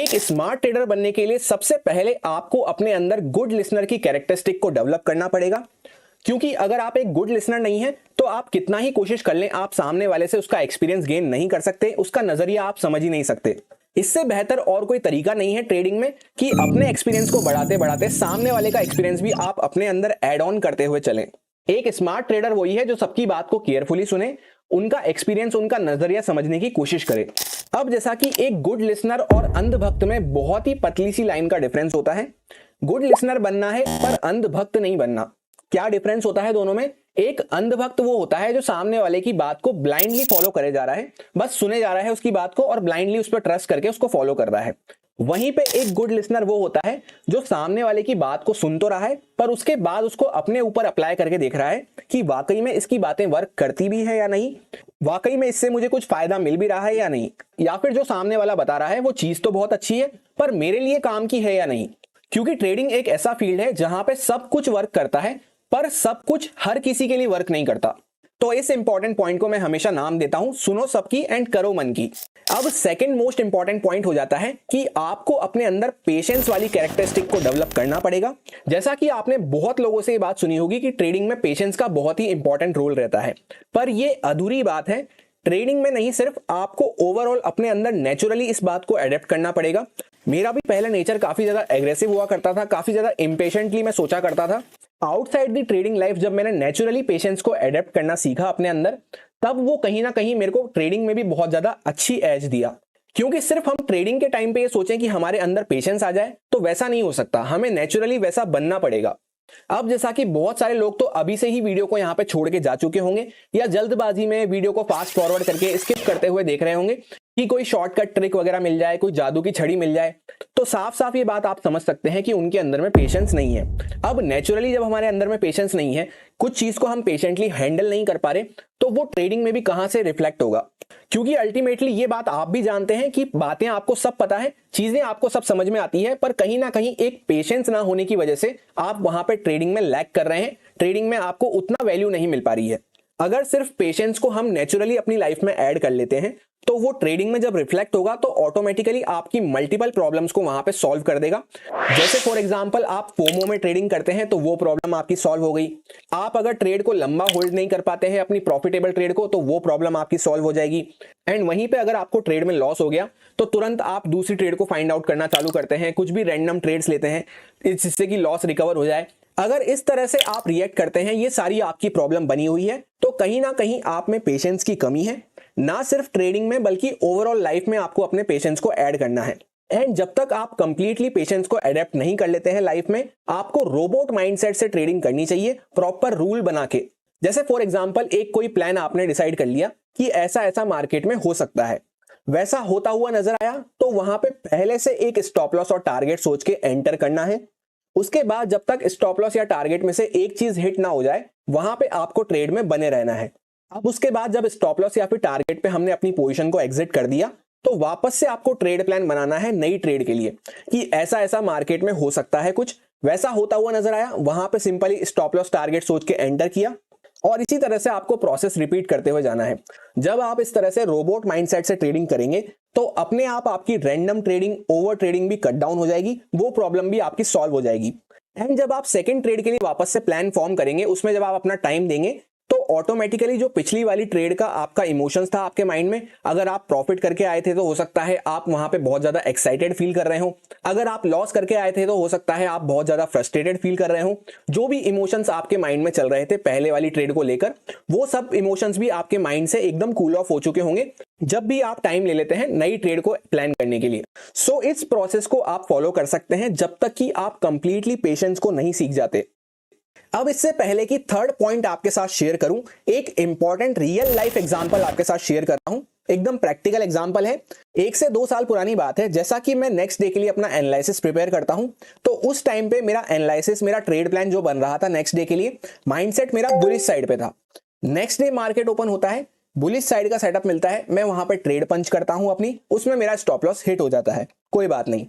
एक smart trader बनने के लिए सबसे पहले आपको अपने अंदर गुड लिसनर की कैरेक्टरिस्टिक को डेवलप करना पड़ेगा। क्योंकि अगर आप एक गुड लिसनर नहीं है तो आप कितना ही कोशिश कर लें, आप सामने वाले से उसका एक्सपीरियंस गेन नहीं कर सकते, उसका नजरिया आप समझ ही नहीं सकते। इससे बेहतर और कोई तरीका नहीं है ट्रेडिंग में कि अपने एक्सपीरियंस को बढ़ाते बढ़ाते सामने वाले का एक्सपीरियंस भी आप अपने अंदर ऐड ऑन करते हुए चलें। एक स्मार्ट ट्रेडर वही है जो सबकी बात को केयरफुली सुने, उनका एक्सपीरियंस, उनका नजरिया समझने की कोशिश करे। अब जैसा कि एक गुड लिसनर और अंधभक्त में बहुत ही पतली सी लाइन का डिफरेंस होता है। गुड लिसनर बनना है पर अंधभक्त नहीं बनना। क्या डिफरेंस होता है दोनों में? एक अंधभक्त वो होता है जो सामने वाले की बात को ब्लाइंडली फॉलो करे जा रहा है, बस सुने जा रहा है उसकी बात को और ब्लाइंडली उस पर ट्रस्ट करके उसको फॉलो कर रहा है। वहीं पे एक गुड लिसनर वो होता है जो सामने वाले की बात को सुन तो रहा है पर उसके बाद उसको अपने ऊपर अप्लाई करके देख रहा है कि वाकई में इसकी बातें वर्क करती भी है या नहीं, वाकई में इससे मुझे कुछ फायदा मिल भी रहा है या नहीं, या फिर जो सामने वाला बता रहा है वो चीज तो बहुत अच्छी है पर मेरे लिए काम की है या नहीं। क्योंकि ट्रेडिंग एक ऐसा फील्ड है जहां पे सब कुछ वर्क करता है पर सब कुछ हर किसी के लिए वर्क नहीं करता। तो इस इंपॉर्टेंट पॉइंट को मैं हमेशा नाम देता हूं सुनो सबकी एंड करो मन की। अब सेकंड मोस्ट इंपॉर्टेंट पॉइंट हो जाता है कि आपको अपने अंदर पेशेंस वाली कैरेक्टरिस्टिक को डेवलप करना पड़ेगा। जैसा कि आपने बहुत लोगों से ये बात सुनी होगी कि ट्रेडिंग में पेशेंस का बहुत ही इंपॉर्टेंट रोल रहता है, पर ये अधूरी बात है। ट्रेडिंग में नहीं, सिर्फ आपको ओवरऑल अपने अंदर नेचुरली इस बात को अडेप्ट करना पड़ेगा। मेरा भी पहले नेचर काफी ज्यादा एग्रेसिव हुआ करता था, काफी ज्यादा इम्पेशेंटली मैं सोचा करता था। आउटसाइड दी ट्रेडिंग लाइफ जब मैंने नेचुरली पेशेंस को अडेप्ट करना सीखा अपने अंदर, तब वो कहीं ना कहीं मेरे को ट्रेडिंग में भी बहुत ज्यादा अच्छी एज दिया। क्योंकि सिर्फ हम ट्रेडिंग के टाइम पे ये सोचें कि हमारे अंदर पेशेंस आ जाए तो वैसा नहीं हो सकता, हमें नेचुरली वैसा बनना पड़ेगा। अब जैसा कि बहुत सारे लोग तो अभी से ही वीडियो को यहाँ पे छोड़ के जा चुके होंगे या जल्दबाजी में वीडियो को फास्ट फॉरवर्ड करके स्किप करते हुए देख रहे होंगे कि कोई शॉर्टकट ट्रिक वगैरह मिल जाए, कोई जादू की छड़ी मिल जाए, तो साफ साफ ये बात आप समझ सकते हैं कि उनके अंदर में पेशेंस नहीं है। अब नेचुरली जब हमारे अंदर में पेशेंस नहीं है, कुछ चीज को हम पेशेंटली हैंडल नहीं कर पा रहे, तो वो ट्रेडिंग में भी कहां से रिफ्लेक्ट होगा। क्योंकि अल्टीमेटली ये बात आप भी जानते हैं कि बातें आपको सब पता है, चीजें आपको सब समझ में आती है, पर कहीं ना कहीं एक पेशेंस ना होने की वजह से आप वहां पे ट्रेडिंग में लैग कर रहे हैं, ट्रेडिंग में आपको उतना वैल्यू नहीं मिल पा रही है। अगर सिर्फ पेशेंस को हम नेचुरली अपनी लाइफ में ऐड कर लेते हैं तो वो ट्रेडिंग में जब रिफ्लेक्ट होगा तो ऑटोमेटिकली आपकी मल्टीपल प्रॉब्लम्स को वहां पे सॉल्व कर देगा। जैसे फॉर एग्जांपल आप फोमो में ट्रेडिंग करते हैं तो वो प्रॉब्लम आपकी सॉल्व हो गई। आप अगर ट्रेड को लंबा होल्ड नहीं कर पाते हैं, अपनी प्रॉफिटेबल ट्रेड को, तो वो प्रॉब्लम आपकी सॉल्व हो जाएगी। एंड वहीं पे अगर आपको ट्रेड में लॉस हो गया तो तुरंत आप दूसरी ट्रेड को फाइंड आउट करना चालू करते हैं, कुछ भी रैंडम ट्रेड्स लेते हैं जिससे कि लॉस रिकवर हो जाए। अगर इस तरह से आप रिएक्ट करते हैं, ये सारी आपकी प्रॉब्लम बनी हुई है, तो कहीं ना कहीं आप में पेशेंस की कमी है। ना सिर्फ ट्रेडिंग में बल्कि ओवरऑल लाइफ में आपको अपने पेशेंस को ऐड करना है। एंड जब तक आप कंप्लीटली पेशेंस को अडेप्ट नहीं कर लेते हैं लाइफ में, आपको रोबोट माइंडसेट से ट्रेडिंग करनी चाहिए, प्रॉपर रूल बना के। जैसे फॉर एग्जांपल एक कोई प्लान आपने डिसाइड कर लिया कि ऐसा ऐसा मार्केट में हो सकता है, वैसा होता हुआ नजर आया तो वहां पे पहले से एक स्टॉप लॉस और टारगेट सोच के एंटर करना है। उसके बाद जब तक स्टॉप लॉस या टारगेट में से एक चीज हिट ना हो जाए, वहां पे आपको ट्रेड में बने रहना है। अब उसके बाद जब स्टॉप लॉस या फिर टारगेट पे हमने अपनी पोजीशन को एग्जिट कर दिया, तो वापस से आपको ट्रेड प्लान बनाना है नई ट्रेड के लिए कि ऐसा ऐसा मार्केट में हो सकता है, कुछ वैसा होता हुआ नजर आया, वहां पे सिंपली स्टॉप लॉस टारगेट सोच के एंटर किया। और इसी तरह से आपको प्रोसेस रिपीट करते हुए जाना है। जब आप इस तरह से रोबोट माइंडसेट से ट्रेडिंग करेंगे तो अपने आप आपकी रैंडम ट्रेडिंग, ओवर ट्रेडिंग भी कट डाउन हो जाएगी, वो प्रॉब्लम भी आपकी सॉल्व हो जाएगी। एंड जब आप सेकंड ट्रेड के लिए वापस से प्लान फॉर्म करेंगे, उसमें जब आप अपना टाइम देंगे, तो ऑटोमेटिकली जो पिछली वाली ट्रेड का आपका इमोशंस था आपके माइंड में, अगर आप प्रॉफिट करके आए थे तो हो सकता है आप वहां पे बहुत ज्यादा एक्साइटेड फील कर रहे हो, अगर आप लॉस करके आए थे तो हो सकता है आप बहुत ज्यादा फ्रस्ट्रेटेड फील कर रहे हो। जो भी इमोशंस आपके माइंड में चल रहे थे पहले वाली ट्रेड को लेकर, वो सब इमोशंस भी आपके माइंड से एकदम कूल ऑफ हो चुके होंगे जब भी आप टाइम ले लेते हैं नई ट्रेड को प्लान करने के लिए। सो इस प्रोसेस को आप फॉलो कर सकते हैं जब तक कि आप कंप्लीटली पेशेंस को नहीं सीख जाते। अब इससे पहले कि थर्ड पॉइंट आपके साथ शेयर करूं, एक इंपॉर्टेंट रियल लाइफ एग्जांपल आपके साथ शेयर कर रहा हूं। एकदम प्रैक्टिकल एग्जांपल है, 1 से 2 साल पुरानी बात है। जैसा कि मैं नेक्स्ट डे के लिए अपना एनालिसिस प्रिपेयर करता हूं, तो उस टाइम पे मेरा एनालिसिस, मेरा ट्रेड प्लान जो बन रहा था नेक्स्ट डे के लिए, माइंडसेट मेरा बुलिश साइड पे था। नेक्स्ट डे मार्केट ओपन होता है, बुलिश साइड का सेटअप मिलता है, मैं वहां पर ट्रेड पंच करता हूं अपनी, उसमें मेरा स्टॉप लॉस हिट हो जाता है, कोई बात नहीं।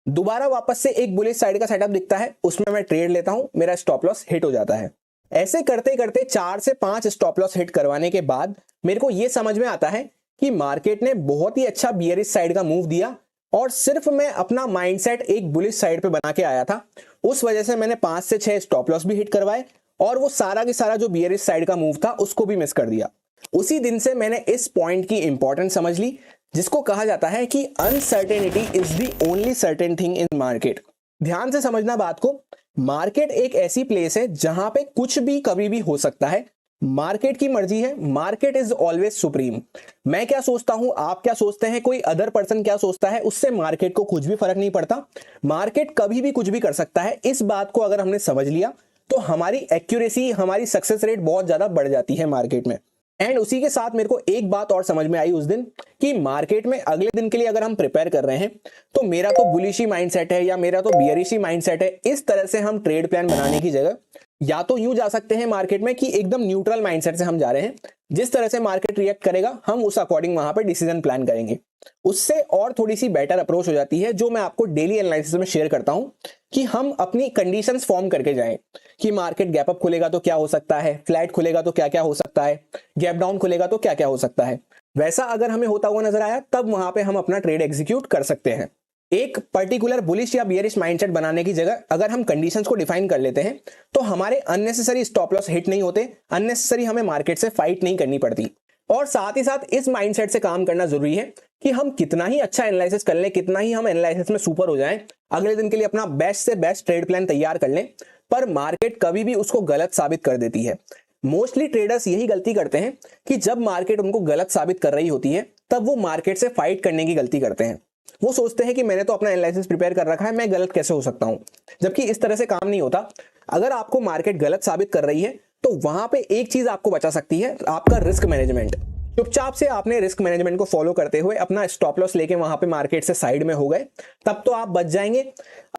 दोबारा वापस से एक बुलिश साइड का सेटअप दिखता है, उसमें मैं ट्रेड लेता हूं, मेरा स्टॉप लॉस हिट हो जाता है। ऐसे करते करते 4 से 5 स्टॉप लॉस हिट करवाने के बाद मेरे को यह समझ में आता है कि मार्केट ने बहुत ही अच्छा बियरिश साइड का मूव दिया, और सिर्फ मैं अपना माइंडसेट एक बुलिश साइड पे बना के आया था, उस वजह से मैंने 5 से 6 स्टॉप लॉस भी हिट करवाए और वो सारा की सारा जो बियरिश साइड का मूव था उसको भी मिस कर दिया। उसी दिन से मैंने इस पॉइंट की इंपॉर्टेंस समझ ली, जिसको कहा जाता है कि uncertainty is the only certain thing in market. ध्यान से समझना बात को, मार्केट एक ऐसी प्लेस है जहां पे कुछ भी कभी भी हो सकता है। मार्केट की मर्जी है, मार्केट इज ऑलवेज सुप्रीम। मैं क्या सोचता हूं, आप क्या सोचते हैं, कोई अदर पर्सन क्या सोचता है, उससे मार्केट को कुछ भी फर्क नहीं पड़ता। मार्केट कभी भी कुछ भी कर सकता है। इस बात को अगर हमने समझ लिया तो हमारी एक्यूरेसी, हमारी सक्सेस रेट बहुत ज्यादा बढ़ जाती है मार्केट में। एंड उसी के साथ मेरे को एक बात और समझ में आई उस दिन कि मार्केट में अगले दिन के लिए अगर हम प्रिपेयर कर रहे हैं तो मेरा तो बुलिशी माइंडसेट है या मेरा तो बियरिशी माइंडसेट है, इस तरह से हम ट्रेड प्लान बनाने की जगह या तो यूं जा सकते हैं मार्केट में कि एकदम न्यूट्रल माइंडसेट से हम जा रहे हैं, जिस तरह से मार्केट रिएक्ट करेगा हम उस अकॉर्डिंग वहां पर डिसीजन प्लान करेंगे। उससे और थोड़ी सी बेटर अप्रोच हो जाती है, जो मैं आपको डेली एनालिसिस में शेयर करता हूं कि हम अपनी कंडीशंस फॉर्म करके जाएं कि मार्केट गैप अप खुलेगा तो क्या हो सकता है, फ्लैट खुलेगा तो क्या क्या हो सकता है, गैप डाउन खुलेगा तो क्या क्या हो सकता है। वैसा अगर हमें होता हुआ नजर आया तब वहां पे हम अपना ट्रेड एग्जीक्यूट कर सकते हैं। एक पर्टिकुलर बुलिश या बियरिश माइंडसेट बनाने की जगह अगर हम कंडीशंस को डिफाइन कर लेते हैं तो हमारे अननेसेसरी स्टॉप लॉस हिट नहीं होते, अननेसेसरी हमें मार्केट से फाइट नहीं करनी पड़ती। और साथ ही साथ इस माइंडसेट से काम करना जरूरी है कि हम कितना ही अच्छा एनालिसिस कर लें, कितना ही हम एनालिसिस में सुपर हो जाएं, अगले दिन के लिए अपना बेस्ट से बेस्ट ट्रेड प्लान तैयार कर लें, पर मार्केट कभी भी उसको गलत साबित कर देती है। मोस्टली ट्रेडर्स यही गलती करते हैं कि जब मार्केट उनको गलत साबित कर रही होती है तब वो मार्केट से फाइट करने की गलती करते हैं। वो सोचते हैं कि मैंने तो अपना एनालिसिस प्रिपेयर कर रखा है, मैं गलत कैसे हो सकता हूं, जबकि इस तरह से काम नहीं होता। अगर आपको मार्केट गलत साबित कर रही है तो वहां पे एक चीज आपको बचा सकती है, आपका रिस्क मैनेजमेंट। चुपचाप से आपने रिस्क मैनेजमेंट को फॉलो करते हुए अपना स्टॉप लॉस लेके वहां पे मार्केट से साइड में हो गए, तब तो आप बच जाएंगे।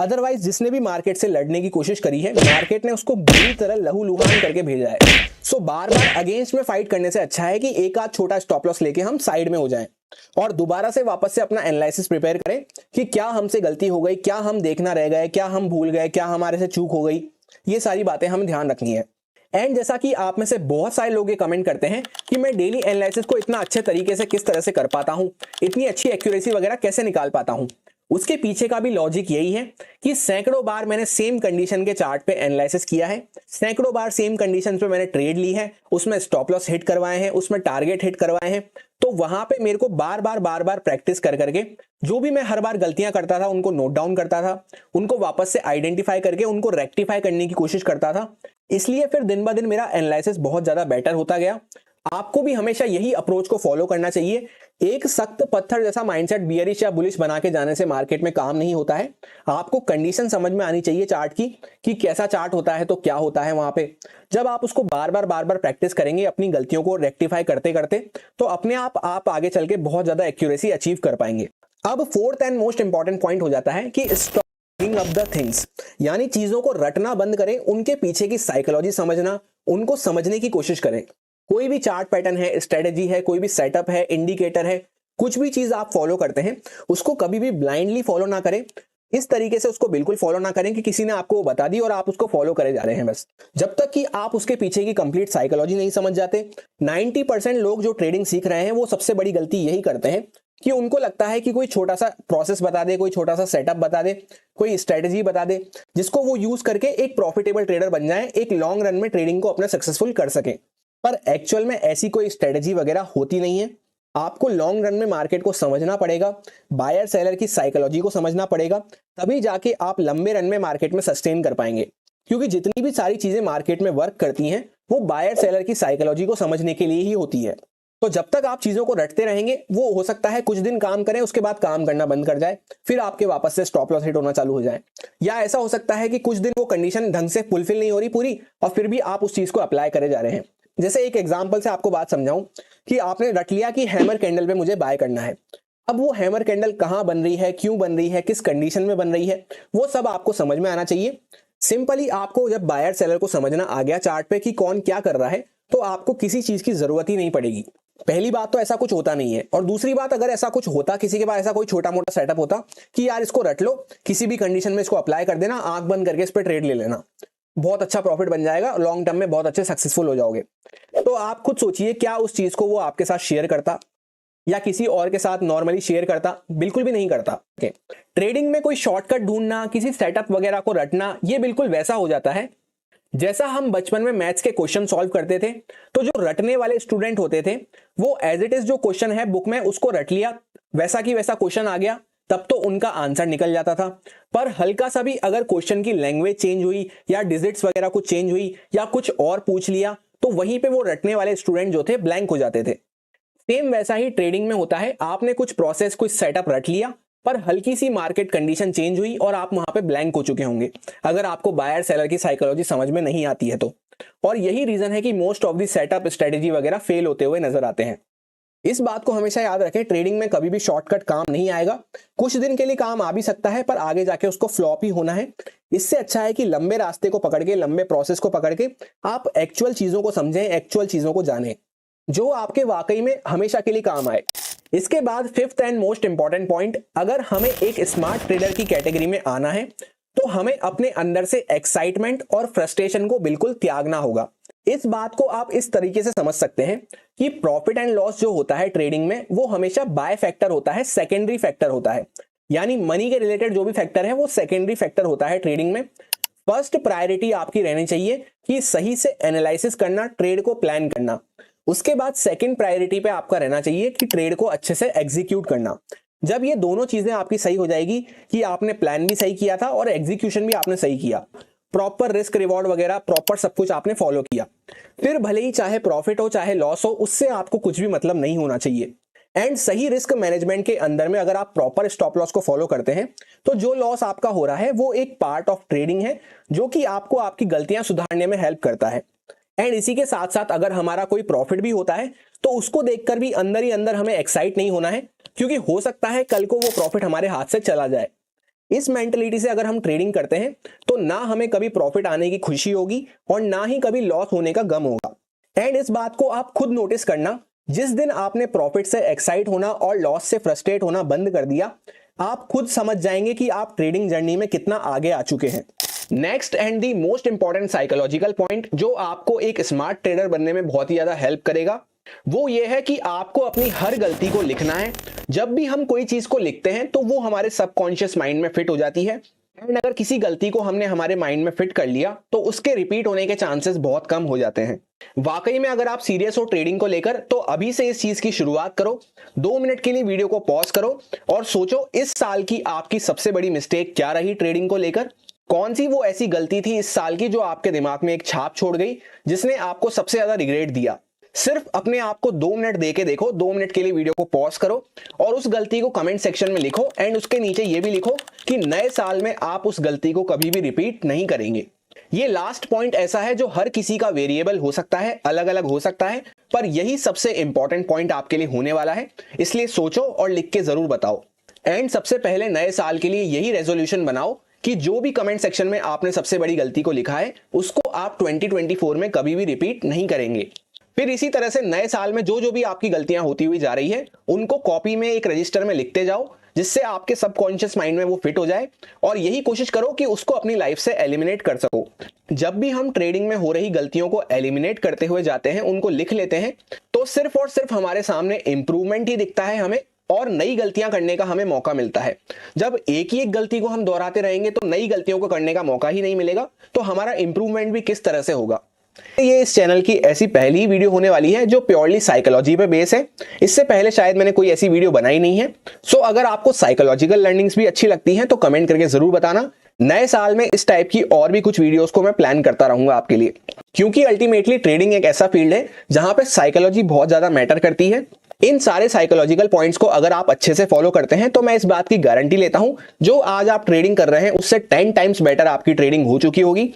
अदरवाइज जिसने भी मार्केट से लड़ने की कोशिश करी है, मार्केट ने उसको बुरी तरह लहूलुहान करके भेजा है। सो बार बार अगेंस्ट में फाइट करने से अच्छा है कि एक आध छोटा स्टॉप लॉस लेके हम साइड में हो जाएं और दोबारा से वापस से अपना एनालिसिस प्रिपेयर करें कि क्या हमसे गलती हो गई, क्या हम देखना रह गए, क्या हम भूल गए, क्या हमारे से चूक हो गई। ये सारी बातें हमें ध्यान रखनी है। एंड जैसा कि आप में से बहुत सारे लोग ये कमेंट करते हैं कि मैं डेली एनालिसिस को इतना अच्छे तरीके से किस तरह से कर पाता हूं, इतनी अच्छी एक्यूरेसी वगैरह कैसे निकाल पाता हूं। उसके पीछे का भी लॉजिक यही है कि सैकड़ों बार मैंने सेम कंडीशन के चार्ट पे एनालिसिस किया है, सैकड़ों बार सेम कंडीशन पे मैंने ट्रेड ली है, उसमें स्टॉप लॉस हिट करवाए हैं, उसमें टारगेट हिट करवाए हैं। तो वहां पे मेरे को बार बार प्रैक्टिस कर करके जो भी मैं हर बार गलतियां करता था उनको नोट डाउन करता था, उनको वापस से आइडेंटिफाई करके उनको रेक्टिफाई करने की कोशिश करता था। इसलिए फिर दिन ब दिन मेरा एनालिसिस बहुत ज्यादा बेटर होता गया। आपको भी हमेशा यही अप्रोच को फॉलो करना चाहिए। एक सख्त पत्थर जैसा माइंडसेट बियरिश या बुलिश बना के जाने से मार्केट में काम नहीं होता है। आपको कंडीशन समझ में आनी चाहिए चार्ट की कि कैसा चार्ट होता है तो क्या होता है वहां पे। जब आप उसको बार बार प्रैक्टिस करेंगे अपनी गलतियों को रेक्टिफाई करते करते, तो अपने आप आगे चल के बहुत ज्यादा एक्यूरेसी अचीव कर पाएंगे। अब fourth and most important point हो जाता है कि ऑफ द थिंग्स, यानी चीजों को रटना बंद करें, उनके पीछे की साइकोलॉजी समझना, उनको समझने की कोशिश करें। कोई भी चार्ट पैटर्न है, स्ट्रेटेजी है, कोई भी सेटअप है, इंडिकेटर है, कुछ भी चीज आप फॉलो करते हैं उसको कभी भी ब्लाइंडली फॉलो ना करें। इस तरीके से उसको बिल्कुल फॉलो ना करें कि किसी ने आपको बता दी और आप उसको फॉलो करे जा रहे हैं बस। जब तक कि आप उसके पीछे की कंप्लीट साइकोलॉजी नहीं समझ जाते। 90% लोग जो ट्रेडिंग सीख रहे हैं वो सबसे बड़ी गलती यही करते हैं कि उनको लगता है कि कोई छोटा सा प्रोसेस बता दे, कोई छोटा सा सेटअप बता दे, कोई स्ट्रेटेजी बता दे, जिसको वो यूज करके एक प्रॉफिटेबल ट्रेडर बन जाए, एक लॉन्ग रन में ट्रेडिंग को अपना सक्सेसफुल कर सके। पर एक्चुअल में ऐसी कोई स्ट्रेटेजी वगैरह होती नहीं है। आपको लॉन्ग रन में मार्केट को समझना पड़ेगा, बायर सेलर की साइकोलॉजी को समझना पड़ेगा, तभी जाके आप लंबे रन में मार्केट में सस्टेन कर पाएंगे। क्योंकि जितनी भी सारी चीजें मार्केट में वर्क करती हैं वो बायर सेलर की साइकोलॉजी को समझने के लिए ही होती है। तो जब तक आप चीजों को रटते रहेंगे, वो हो सकता है कुछ दिन काम करें, उसके बाद काम करना बंद कर जाए, फिर आपके वापस से स्टॉप लॉस हिट होना चालू हो जाए। या ऐसा हो सकता है कि कुछ दिन वो कंडीशन ढंग से फुलफिल नहीं हो रही पूरी, और फिर भी आप उस चीज को अप्लाई करे जा रहे हैं। जैसे एक एग्जांपल से आपको बात समझाऊं कि आपने रट लिया कि हैमर कैंडल पे मुझे बाय करना है। अब वो हैमर कैंडल कहां बन रही है, क्यों बन रही है, किस कंडीशन में बन रही है, वो सब आपको समझ में आना चाहिए। सिंपली आपको जब बायर सेलर को समझना आ गया चार्ट पे कि कौन क्या कर रहा है, तो आपको किसी चीज की जरूरत ही नहीं पड़ेगी। पहली बात तो ऐसा कुछ होता नहीं है, और दूसरी बात अगर ऐसा कुछ होता, किसी के पास ऐसा कोई छोटा मोटा सेटअप होता कि यार इसको रट लो, किसी भी कंडीशन में इसको अप्लाई कर देना, आंख बंद करके इस पर ट्रेड ले लेना, बहुत अच्छा प्रॉफिट बन जाएगा, लॉन्ग टर्म में बहुत अच्छे सक्सेसफुल हो जाओगे। तो आप खुद सोचिए क्या उस चीज को वो आपके साथ शेयर करता। या किसी और के साथ नॉर्मली शेयर करता? बिल्कुल भी नहीं करता। ट्रेडिंग में कोई शॉर्टकट ढूंढना, किसी सेटअप वगैरह को रटना, ये बिल्कुल वैसा हो जाता है जैसा हम बचपन में मैथ्स के क्वेश्चन सॉल्व करते थे। तो जो रटने वाले स्टूडेंट होते थे वो एज इट इज जो क्वेश्चन है बुक में उसको रट लिया, वैसा की वैसा क्वेश्चन आ गया, तब तो उनका आंसर निकल जाता था। पर हल्का सा भी अगर क्वेश्चन की लैंग्वेज चेंज हुई या डिजिट्स वगैरह कुछ चेंज हुई या कुछ और पूछ लिया तो वहीं पे वो रटने वाले स्टूडेंट जो थे ब्लैंक हो जाते थे। सेम वैसा ही ट्रेडिंग में होता है। आपने कुछ प्रोसेस, कुछ सेटअप रट लिया, पर हल्की सी मार्केट कंडीशन चेंज हुई और आप वहां पे ब्लैंक हो चुके होंगे, अगर आपको बायर सेलर की साइकोलॉजी समझ में नहीं आती है तो। और यही रीजन है कि most of the setup, strategy वगैरह फेल होते हुए नजर आते हैं। इस बात को हमेशा याद रखें, ट्रेडिंग में कभी भी शॉर्टकट काम नहीं आएगा। कुछ दिन के लिए काम आ भी सकता है पर आगे जाके उसको फ्लॉप ही होना है। इससे अच्छा है कि लंबे रास्ते को पकड़ के, लंबे प्रोसेस को पकड़ के आप एक्चुअल चीजों को समझें, एक्चुअल चीजों को जानें जो आपके वाकई में हमेशा के लिए काम आए। इसके बाद fifth and most important point, अगर हमें एक स्मार्ट ट्रेडर की कैटेगरी में आना है तो हमें अपने अंदर से एक्साइटमेंट और फ्रस्ट्रेशन को बिल्कुल त्यागना होगा। इस बात को आप इस तरीके से समझ सकते हैं कि प्रॉफिट एंड लॉस जो होता है ट्रेडिंग में वो हमेशा बाय फैक्टर होता है, सेकेंडरी फैक्टर होता है। यानी मनी के रिलेटेड जो भी फैक्टर है वो सेकेंडरी फैक्टर होता है ट्रेडिंग में। फर्स्ट प्रायोरिटी आपकी रहनी चाहिए कि सही से एनालिसिस करना, ट्रेड को प्लान करना। उसके बाद सेकंड प्रायोरिटी पे आपका रहना चाहिए कि ट्रेड को अच्छे से एग्जीक्यूट करना। जब ये दोनों चीजें आपकी सही हो जाएगी कि आपने प्लान भी सही किया था और एग्जीक्यूशन भी आपने सही किया, प्रॉपर रिस्क रिवॉर्ड वगैरह प्रॉपर सब कुछ आपने फॉलो किया, फिर भले ही चाहे प्रॉफिट हो चाहे लॉस हो, उससे आपको कुछ भी मतलब नहीं होना चाहिए। एंड सही रिस्क मैनेजमेंट के अंदर में अगर आप प्रॉपर स्टॉप लॉस को फॉलो करते हैं तो जो लॉस आपका हो रहा है वो एक पार्ट ऑफ ट्रेडिंग है जो कि आपको आपकी गलतियां सुधारने में हेल्प करता है। एंड इसी के साथ साथ अगर हमारा कोई प्रॉफिट भी होता है तो उसको देखकर भी अंदर ही अंदर हमें एक्साइट नहीं होना है, क्योंकि हो सकता है कल को वो प्रॉफिट हमारे हाथ से चला जाए। इस मेंटलिटी से अगर हम ट्रेडिंग करते हैं तो ना हमें कभी प्रॉफिट आने की खुशी होगी और ना ही कभी लॉस होने का गम होगा। एंड इस बात को आप खुद नोटिस करना, जिस दिन आपने प्रॉफिट से एक्साइट होना और लॉस से फ्रस्ट्रेट होना बंद कर दिया, आप खुद समझ जाएंगे कि आप ट्रेडिंग जर्नी में कितना आगे आ चुके हैं। Next and the most important psychological point जो आपको एक स्मार्ट ट्रेडर बनने में बहुत ही ज्यादा हेल्प करेगा वो ये है कि आपको अपनी हर गलती को लिखना है। जब भी हम कोई चीज को लिखते हैं तो वो हमारे सबकॉन्शियस माइंड में फिट हो जाती है। एंड अगर किसी गलती को हमने हमारे माइंड में फिट कर लिया तो उसके रिपीट होने के चांसेस बहुत कम हो जाते हैं। वाकई में अगर आप सीरियस हो ट्रेडिंग को लेकर तो अभी से इस चीज की शुरुआत करो। 2 मिनट के लिए वीडियो को पॉज करो और सोचो इस साल की आपकी सबसे बड़ी मिस्टेक क्या रही ट्रेडिंग को लेकर। कौन सी वो ऐसी गलती थी इस साल की जो आपके दिमाग में एक छाप छोड़ गई, जिसने आपको सबसे ज्यादा रिग्रेट दिया। सिर्फ अपने आप को 2 मिनट दे के देखो। 2 मिनट के लिए वीडियो को पॉज करो और उस गलती को कमेंट सेक्शन में लिखो। एंड उसके नीचे ये भी लिखो कि नए साल में आप उस गलती को कभी भी रिपीट नहीं करेंगे। ये लास्ट पॉइंट ऐसा है जो हर किसी का वेरिएबल हो सकता है, अलग अलग हो सकता है, पर यही सबसे इंपॉर्टेंट पॉइंट आपके लिए होने वाला है। इसलिए सोचो और लिख के जरूर बताओ। एंड सबसे पहले नए साल के लिए यही रेजोल्यूशन बनाओ कि जो भी कमेंट सेक्शन में आपने सबसे बड़ी गलती को लिखा है उसको आप 2024 में कभी भी रिपीट नहीं करेंगे। फिर इसी तरह से नए साल में जो भी आपकी गलतियां होती हुई जा रही है उनको कॉपी में एक रजिस्टर में लिखते जाओ, जिससे आपके सबकॉन्शियस माइंड में वो फिट हो जाए। और यही कोशिश करो कि उसको अपनी लाइफ से एलिमिनेट कर सको। जब भी हम ट्रेडिंग में हो रही गलतियों को एलिमिनेट करते हुए जाते हैं, उनको लिख लेते हैं, तो सिर्फ और सिर्फ हमारे सामने इंप्रूवमेंट ही दिखता है हमें और नई गलतियां करने का हमें मौका मिलता है। जब एक ही एक गलती को हम दोहराते रहेंगे तो नई गलतियों को करने का मौका ही नहीं मिलेगा, तो हमारा इंप्रूवमेंट भी किस तरह से होगा। ये इस चैनल की ऐसी पहली वीडियो होने वाली है जो प्योरली साइकोलॉजी पे बेस है। इससे पहले शायद मैंने कोई ऐसी वीडियो बनाई नहीं है। सो अगर आपको साइकोलॉजिकल लर्निंग्स भी अच्छी लगती हैं तो कमेंट करके जरूर बताना। नए साल में इस टाइप की और भी कुछ वीडियोस को मैं प्लान करता रहूंगा आपके लिए, क्योंकि अल्टीमेटली ट्रेडिंग एक ऐसा फील्ड है जहां पे साइकोलॉजी बहुत ज्यादा मैटर करती है। इन सारे साइकोलॉजिकल पॉइंट्स को अगर आप अच्छे से फॉलो करते हैं तो मैं इस बात की गारंटी लेता हूं जो आज आप ट्रेडिंग कर रहे हैं उससे 10 टाइम्स बेटर आपकी ट्रेडिंग हो चुकी होगी।